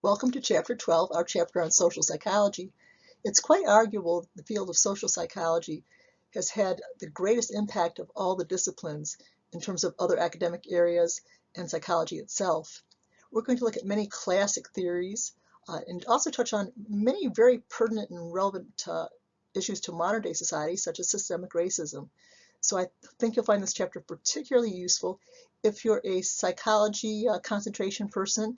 Welcome to Chapter 12, our chapter on social psychology. It's quite arguable that the field of social psychology has had the greatest impact of all the disciplines in terms of other academic areas and psychology itself. We're going to look at many classic theories and also touch on many very pertinent and relevant issues to modern day society, such as systemic racism. So I think you'll find this chapter particularly useful if you're a psychology concentration person.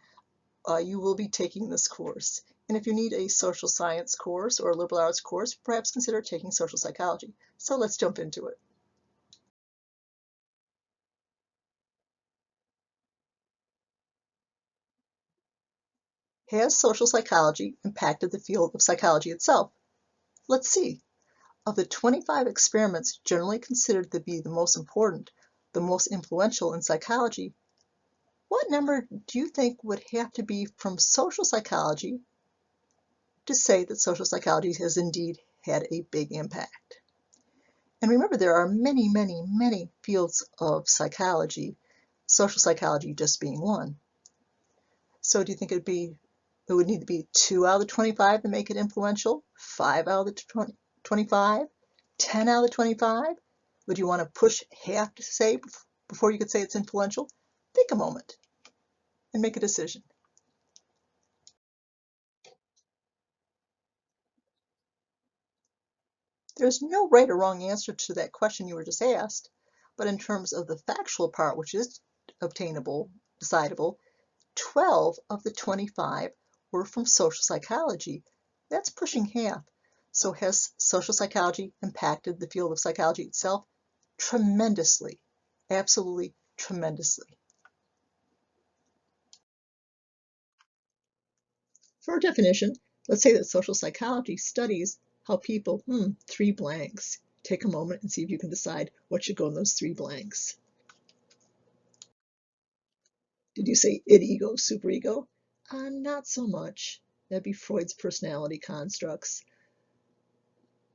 You will be taking this course. And if you need a social science course or a liberal arts course, perhaps consider taking social psychology. So let's jump into it. Has social psychology impacted the field of psychology itself? Let's see. Of the 25 experiments generally considered to be the most important, the most influential in psychology, what number do you think would have to be from social psychology to say that social psychology has indeed had a big impact? And remember, there are many, many, many fields of psychology, social psychology just being one. So do you think it would need to be 2 out of the 25 to make it influential? 5 out of the 25? 10 out of the 25? Would you want to push half to say before you could say it's influential? Think a moment and make a decision. There's no right or wrong answer to that question you were just asked, but in terms of the factual part, which is obtainable, decidable, 12 of the 25 were from social psychology. That's pushing half. So has social psychology impacted the field of psychology itself? Tremendously. Absolutely tremendously. For a definition, let's say that social psychology studies how people, 3 blanks. Take a moment and see if you can decide what should go in those 3 blanks. Did you say id, ego, superego? Not so much. That'd be Freud's personality constructs.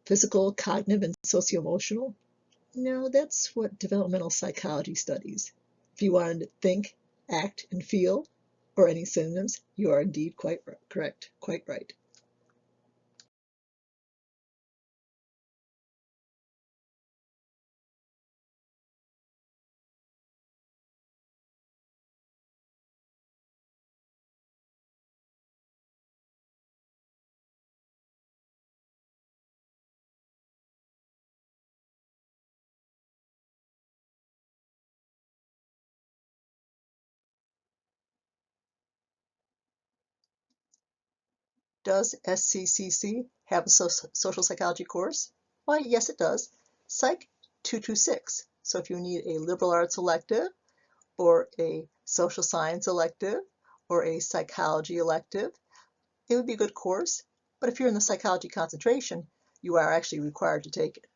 Physical, cognitive, and socio-emotional? No, that's what developmental psychology studies. If you wanted to think, act, and feel, or any synonyms, you are indeed quite correct, quite right. Does SCCC have a social psychology course? Why, yes, it does. Psych 226. So if you need a liberal arts elective, or a social science elective, or a psychology elective, it would be a good course. But if you're in the psychology concentration, you are actually required to take it.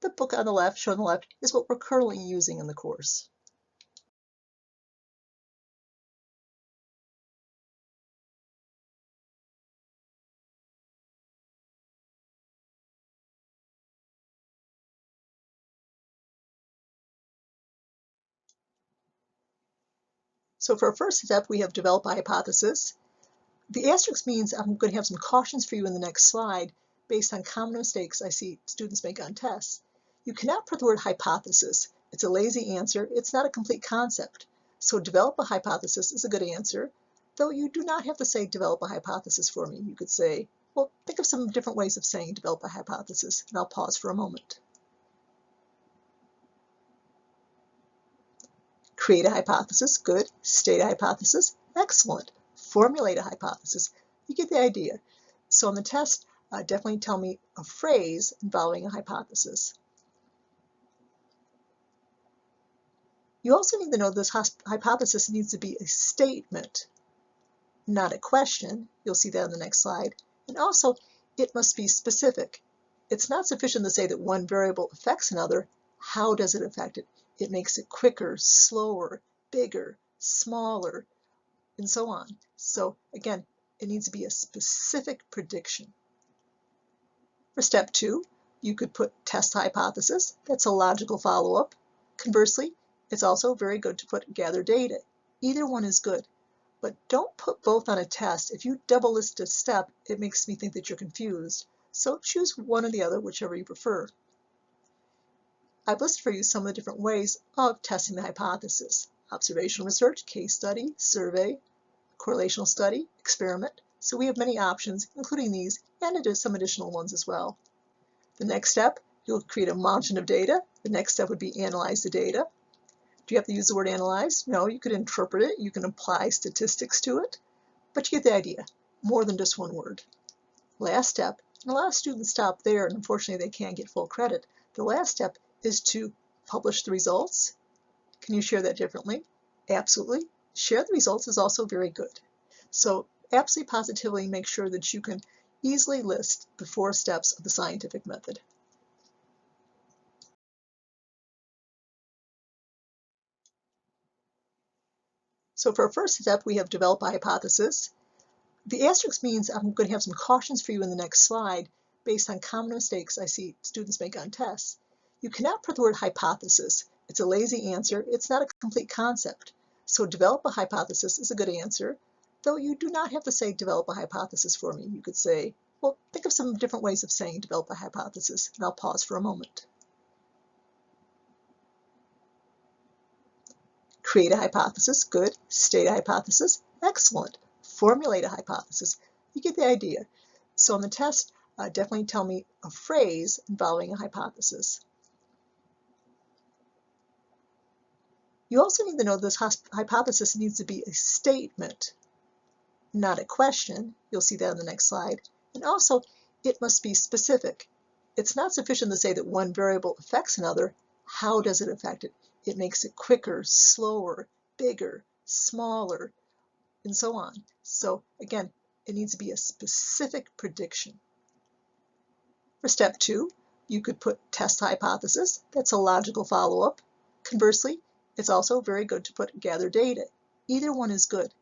The book on the left, shown on the left, is what we're currently using in the course. So for our first step, we have developed a hypothesis. The asterisk means I'm going to have some cautions for you in the next slide based on common mistakes I see students make on tests. You cannot put the word hypothesis. It's a lazy answer. It's not a complete concept. So develop a hypothesis is a good answer, though you do not have to say develop a hypothesis for me. You could say, well, think of some different ways of saying develop a hypothesis, and I'll pause for a moment. Create a hypothesis, good. State a hypothesis, excellent. Formulate a hypothesis, you get the idea. So on the test, definitely tell me a phrase involving a hypothesis. You also need to know this hypothesis needs to be a statement, not a question. You'll see that on the next slide. And also, it must be specific. It's not sufficient to say that one variable affects another. How does it affect it? It makes it quicker, slower, bigger, smaller, and so on. So again, it needs to be a specific prediction. For step 2, you could put test hypothesis. That's a logical follow-up. Conversely, it's also very good to put gather data. Either one is good. But don't put both on a test. If you double list a step, it makes me think that you're confused. So choose one or the other, whichever you prefer. I've listed for you some of the different ways of testing the hypothesis: observational research, case study, survey, correlational study, experiment. So we have many options, including these, and some additional ones as well. The next step, you'll create a margin of data. The next step would be analyze the data. Do you have to use the word analyze? No, you could interpret it. You can apply statistics to it, but you get the idea. More than just one word. Last step, and a lot of students stop there, and unfortunately they can't get full credit. The last step is to publish the results. Can you share that differently? Absolutely. Share the results is also very good. So absolutely positively make sure that you can easily list the 4 steps of the scientific method. So for our first step, we have develop a hypothesis. The asterisk means I'm going to have some cautions for you in the next slide based on common mistakes I see students make on tests. You cannot put the word hypothesis. It's a lazy answer. It's not a complete concept. So develop a hypothesis is a good answer, though you do not have to say develop a hypothesis for me. You could say, well, think of some different ways of saying develop a hypothesis, and I'll pause for a moment. Create a hypothesis, good. State a hypothesis, excellent. Formulate a hypothesis, you get the idea. So on the test, definitely tell me a phrase involving a hypothesis. You also need to know this hypothesis needs to be a statement, not a question. You'll see that on the next slide. And also, it must be specific. It's not sufficient to say that one variable affects another. How does it affect it? It makes it quicker, slower, bigger, smaller, and so on. So again, it needs to be a specific prediction. For step 2, you could put test hypothesis. That's a logical follow-up. Conversely, it's also very good to put gather data. Either one is good,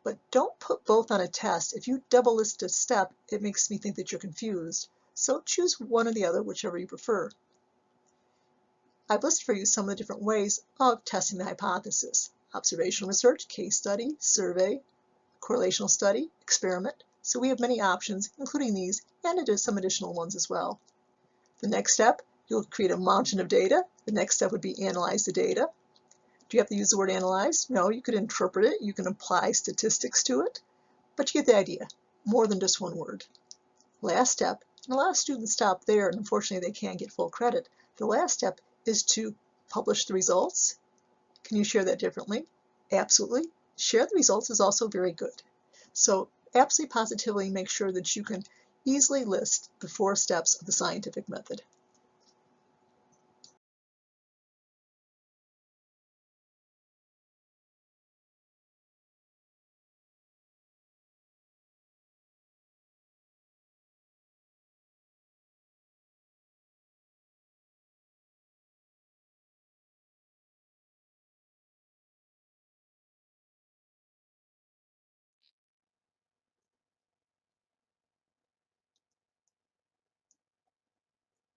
but don't put both on a test. If you double list a step, it makes me think that you're confused. So choose one or the other, whichever you prefer. I've listed for you some of the different ways of testing the hypothesis: observational research, case study, survey, correlational study, experiment. So we have many options, including these, and some additional ones as well. The next step, you'll create a margin of data. The next step would be analyze the data. Do you have to use the word analyze? No, you could interpret it. You can apply statistics to it, but you get the idea. More than just one word. Last step, and a lot of students stop there, and unfortunately they can't get full credit. The last step is to publish the results. Can you share that differently? Absolutely. Share the results is also very good. So absolutely positively make sure that you can easily list the 4 steps of the scientific method.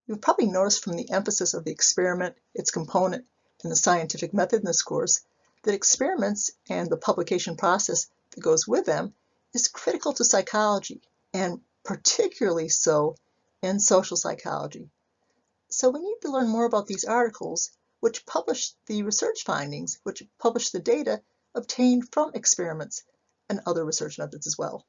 You've probably noticed from the emphasis of the experiment, its component, and the scientific method in this course, that experiments and the publication process that goes with them is critical to psychology, and particularly so in social psychology. So we need to learn more about these articles, which publish the research findings, which publish the data obtained from experiments and other research methods as well.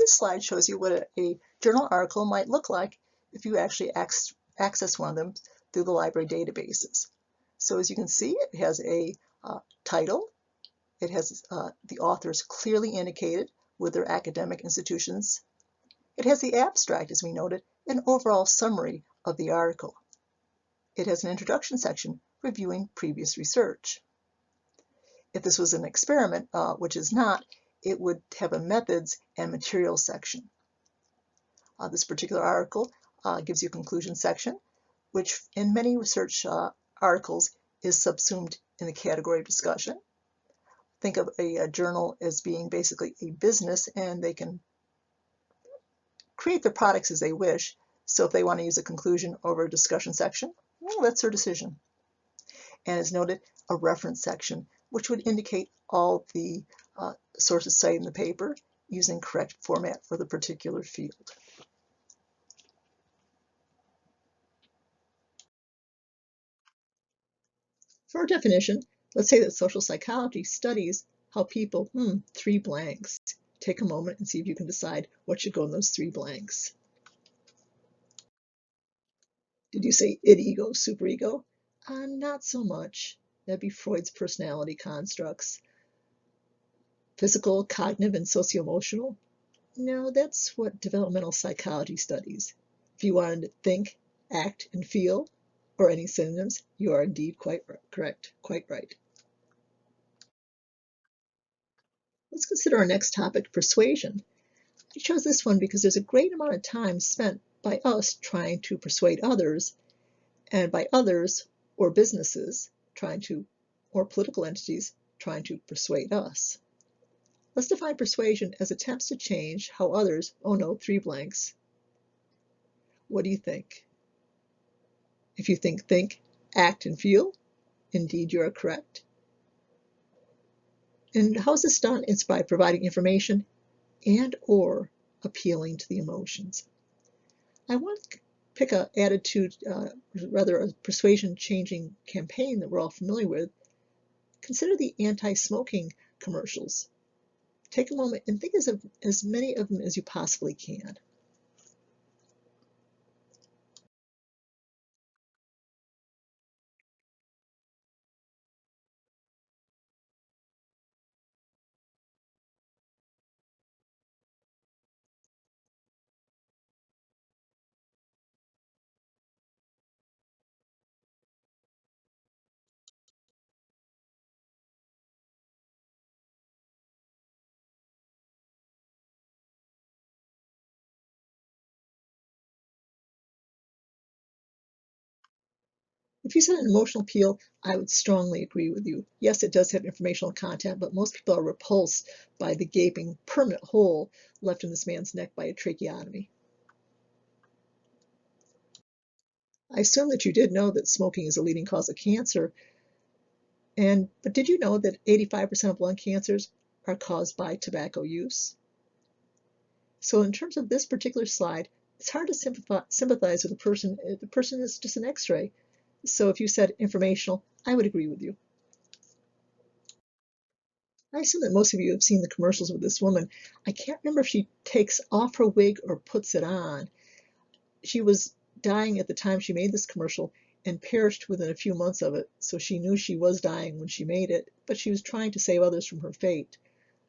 This slide shows you what a journal article might look like if you actually access one of them through the library databases. So as you can see, it has a title. It has the authors clearly indicated with their academic institutions. It has the abstract, as we noted, an overall summary of the article. It has an introduction section reviewing previous research. If this was an experiment, which is not, it would have a methods and materials section. This particular article gives you a conclusion section, which in many research articles is subsumed in the category of discussion. Think of a journal as being basically a business, and they can create their products as they wish. So if they want to use a conclusion over a discussion section, well, that's their decision. And as noted, a reference section, which would indicate all the sources cited in the paper using correct format for the particular field. For our definition, let's say that social psychology studies how people, three blanks. Take a moment and see if you can decide what should go in those three blanks. Did you say id, ego, superego? Not so much. That'd be Freud's personality constructs. Physical, cognitive, and socio-emotional? No, that's what developmental psychology studies. If you wanted to think, act, and feel, or any synonyms, you are indeed quite correct, quite right. Let's consider our next topic, persuasion. I chose this one because there's a great amount of time spent by us trying to persuade others, and by others or businesses or political entities trying to persuade us. Let's define persuasion as attempts to change how others, oh no, three blanks. What do you think? If you think, act, and feel, indeed you are correct. And how is this done? It's by providing information and or appealing to the emotions. I want to pick an attitude, rather a persuasion changing campaign that we're all familiar with. Consider the anti-smoking commercials. Take a moment and think of as many of them as you possibly can. If you said an emotional appeal, I would strongly agree with you. Yes, it does have informational content, but most people are repulsed by the gaping permanent hole left in this man's neck by a tracheotomy. I assume that you did know that smoking is a leading cause of cancer, but did you know that 85% of lung cancers are caused by tobacco use? So in terms of this particular slide, it's hard to sympathize with a person. The person is just an X-ray. So if you said informational, I would agree with you. I assume that most of you have seen the commercials with this woman. I can't remember if she takes off her wig or puts it on. She was dying at the time she made this commercial and perished within a few months of it. So she knew she was dying when she made it, but she was trying to save others from her fate.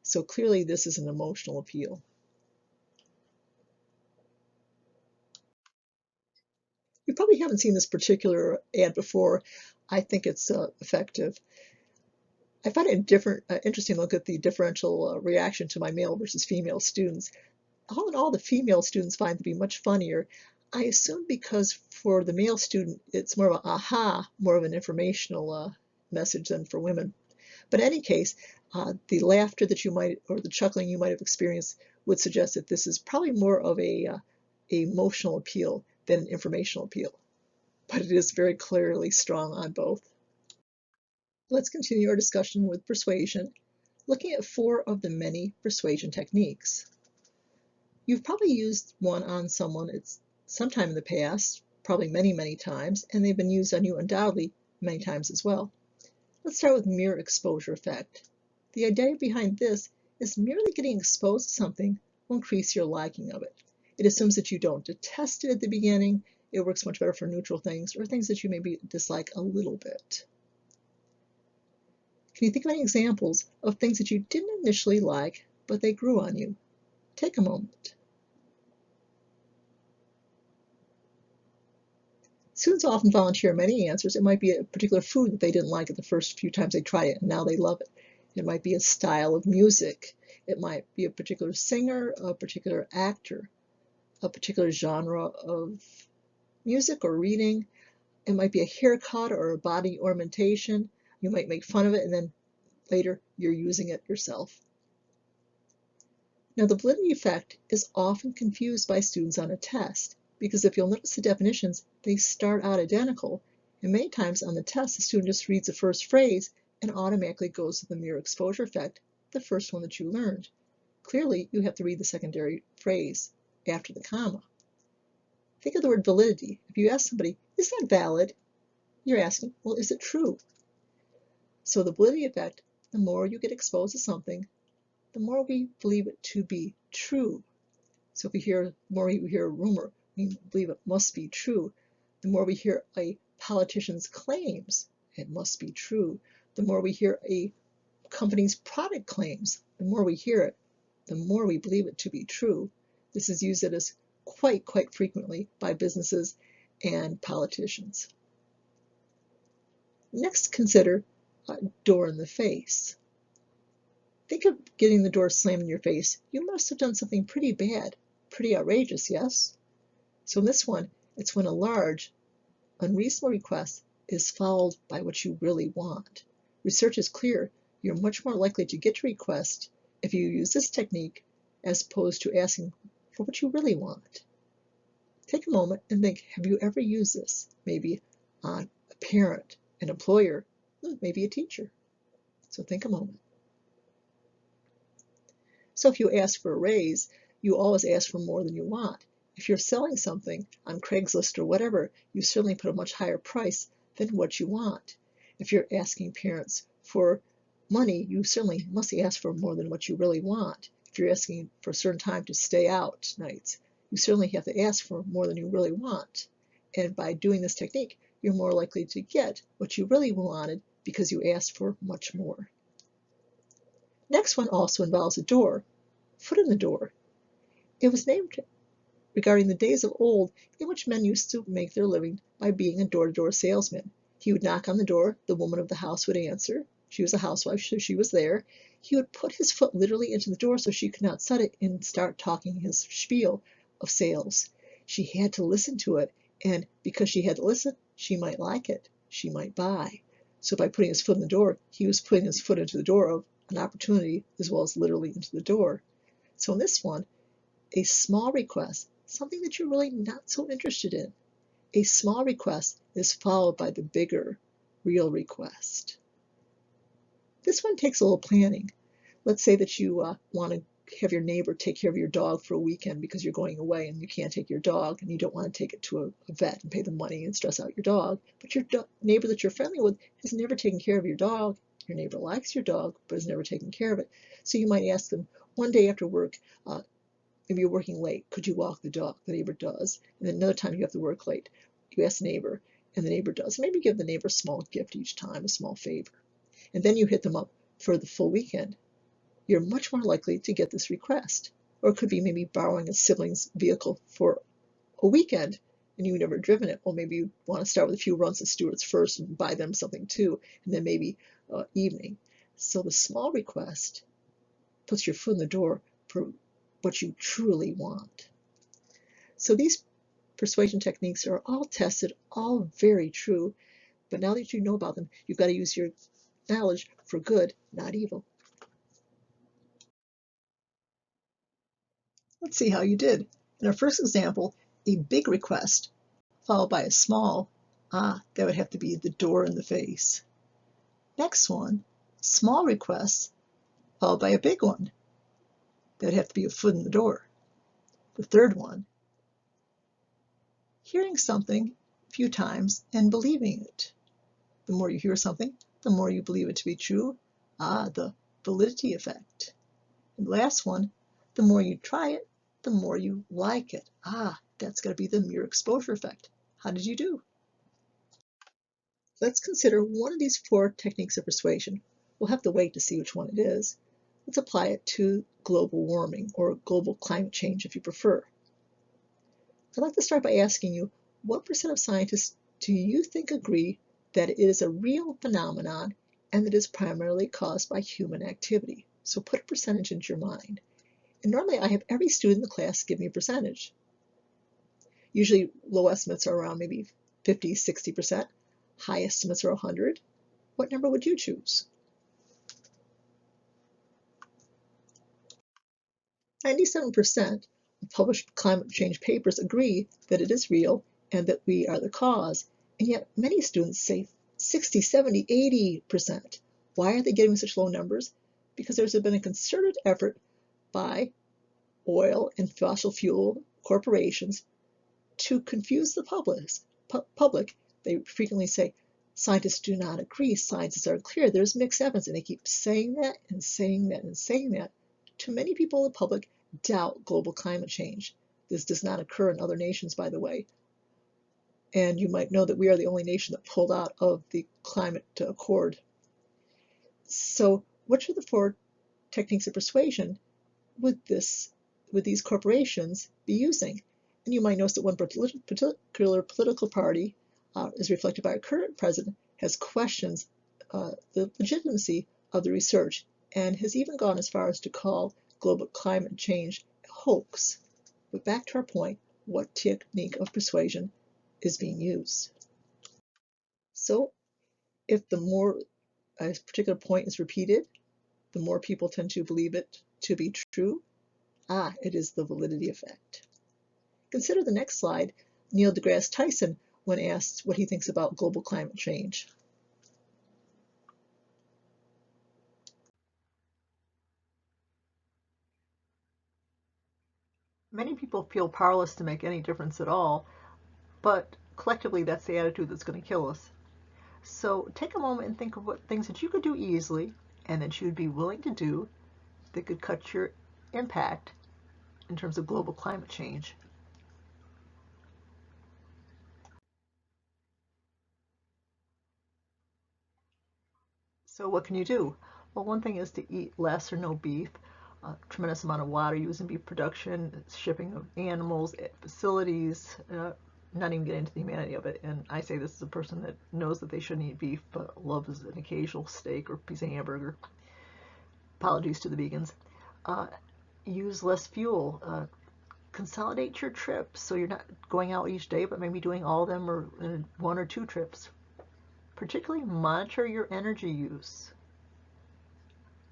So clearly this is an emotional appeal. You probably haven't seen this particular ad before. I think it's effective. I find it interesting to look at the differential reaction to my male versus female students. All in all, the female students find it to be much funnier. I assume because for the male student, it's more of an aha, more of an informational message than for women. But in any case, the laughter that you might, or the chuckling you might have experienced would suggest that this is probably more of a emotional appeal than an informational appeal. But it is very clearly strong on both. Let's continue our discussion with persuasion, looking at 4 of the many persuasion techniques. You've probably used one on someone at sometime in the past, probably many, many times, and they've been used on you undoubtedly many times as well. Let's start with mirror exposure effect. The idea behind this is merely getting exposed to something will increase your liking of it. It assumes that you don't detest it at the beginning. It works much better for neutral things or things that you maybe dislike a little bit. Can you think of any examples of things that you didn't initially like, but they grew on you? Take a moment. Students often volunteer many answers. It might be a particular food that they didn't like it the first few times they tried it, and now they love it. It might be a style of music. It might be a particular singer, a particular actor, a particular genre of music or reading. It might be a haircut or a body ornamentation. You might make fun of it, and then later you're using it yourself. Now, the validity effect is often confused by students on a test, because if you'll notice the definitions, they start out identical, and many times on the test, the student just reads the first phrase and automatically goes to the mere exposure effect, the first one that you learned. Clearly, you have to read the secondary phrase after the comma. Think of the word validity. If you ask somebody, is that valid? You're asking, well, is it true? So the validity effect, the more you get exposed to something, the more we believe it to be true. So if the more we hear a rumor, we believe it must be true. The more we hear a politician's claims, it must be true. The more we hear a company's product claims, the more we hear it, the more we believe it to be true. This is used as quite frequently by businesses and politicians. Next, consider a door in the face. Think of getting the door slammed in your face. You must have done something pretty bad, pretty outrageous, yes? So in this one, it's when a large, unreasonable request is followed by what you really want. Research is clear. You're much more likely to get your request if you use this technique as opposed to asking for what you really want. Take a moment and think, have you ever used this? Maybe on a parent, an employer, maybe a teacher. So think a moment. So if you ask for a raise, you always ask for more than you want. If you're selling something on Craigslist or whatever, you certainly put a much higher price than what you want. If you're asking parents for money, you certainly must ask for more than what you really want. If you're asking for a certain time to stay out nights, you certainly have to ask for more than you really want. And by doing this technique, you're more likely to get what you really wanted because you asked for much more. Next one also involves a door, foot in the door. It was named regarding the days of old in which men used to make their living by being a door-to-door salesman. He would knock on the door, the woman of the house would answer. She was a housewife, so she was there. He would put his foot literally into the door so she could not shut it and start talking his spiel of sales. She had to listen to it, and because she had to listen, she might like it, she might buy. So by putting his foot in the door, he was putting his foot into the door of an opportunity as well as literally into the door. So in this one, a small request, something that you're really not so interested in. A small request is followed by the bigger, real request. This one takes a little planning. Let's say that you want to have your neighbor take care of your dog for a weekend because you're going away and you can't take your dog and you don't want to take it to a vet and pay the money and stress out your dog. But your neighbor that you're friendly with has never taken care of your dog. Your neighbor likes your dog but has never taken care of it. So you might ask them one day after work, maybe you're working late, could you walk the dog? The neighbor does. And then another time you have to work late, you ask the neighbor, and the neighbor does. Maybe give the neighbor a small gift each time, a small favor. And then you hit them up for the full weekend. You're much more likely to get this request. Or it could be maybe borrowing a sibling's vehicle for a weekend and you've never driven it. Well, maybe you want to start with a few runs at Stewart's first and buy them something too, and then maybe evening. So the small request puts your foot in the door for what you truly want. So these persuasion techniques are all tested, all very true, but now that you know about them, you've got to use your knowledge for good, not evil. Let's see how you did. In our first example, a big request followed by a small, that would have to be the door in the face. Next one, small request followed by a big one. That would have to be a foot in the door. The third one, hearing something a few times and believing it. The more you hear something, the more you believe it to be true. The validity effect. And the last one, The more you try it, the more you like it. Ah, that's got to be the mere exposure effect. How did you do? Let's consider one of these 4 techniques of persuasion. We'll have to wait to see which one it is. Let's apply it to global warming, or global climate change if you prefer. I'd like to start by asking you, what % of scientists do you think agree that it is a real phenomenon and that it is primarily caused by human activity? So put a percentage into your mind. And normally I have every student in the class give me a percentage. Usually low estimates are around maybe 50, 60%. High estimates are 100. What number would you choose? 97% of published climate change papers agree that it is real and that we are the cause. And yet many students say 60, 70, 80%. Why are they getting such low numbers? Because there's been a concerted effort by oil and fossil fuel corporations to confuse the public. They frequently say, scientists do not agree, scientists are clear, there's mixed evidence, and they keep saying that and saying that and saying that. Too many people in the public doubt global climate change. This does not occur in other nations, by the way. And you might know that we are the only nation that pulled out of the climate accord. So what should the 4 techniques of persuasion would these corporations be using? And you might notice that one particular political party, as reflected by our current president, has questions the legitimacy of the research and has even gone as far as to call global climate change a hoax. But back to our point, what technique of persuasion is being used? So if the more a particular point is repeated, the more people tend to believe it to be true. It is the validity effect. Consider the next slide, Neil deGrasse Tyson, when asked what he thinks about global climate change. Many people feel powerless to make any difference at all, but collectively that's the attitude that's going to kill us. So take a moment and think of what things that you could do easily and that you'd be willing to do that could cut your impact in terms of global climate change. So what can you do? Well, one thing is to eat less or no beef, tremendous amount of water used in beef production, shipping of animals at facilities, not even get into the humanity of it. And I say this as a person that knows that they shouldn't eat beef, but loves an occasional steak or piece of hamburger. Apologies to the vegans. Use less fuel. Consolidate your trips so you're not going out each day, but maybe doing all of them or 1 or 2 trips. Particularly monitor your energy use.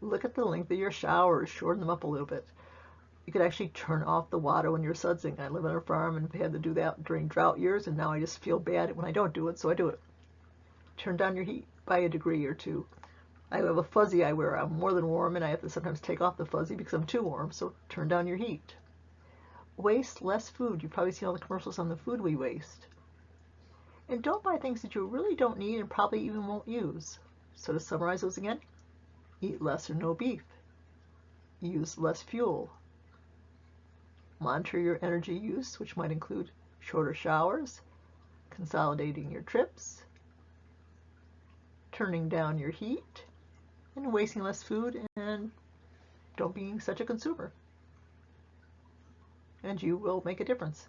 Look at the length of your showers, shorten them up a little bit. You could actually turn off the water when you're sudsing. I live on a farm and had to do that during drought years, and now I just feel bad when I don't do it, so I do it. Turn down your heat by a degree or 2. I have a fuzzy I wear. I'm more than warm, and I have to sometimes take off the fuzzy because I'm too warm, so turn down your heat. Waste less food. You've probably seen all the commercials on the food we waste. And don't buy things that you really don't need and probably even won't use. So to summarize those again, eat less or no beef. Use less fuel. Monitor your energy use, which might include shorter showers, consolidating your trips, turning down your heat, and wasting less food, and don't be such a consumer. And you will make a difference.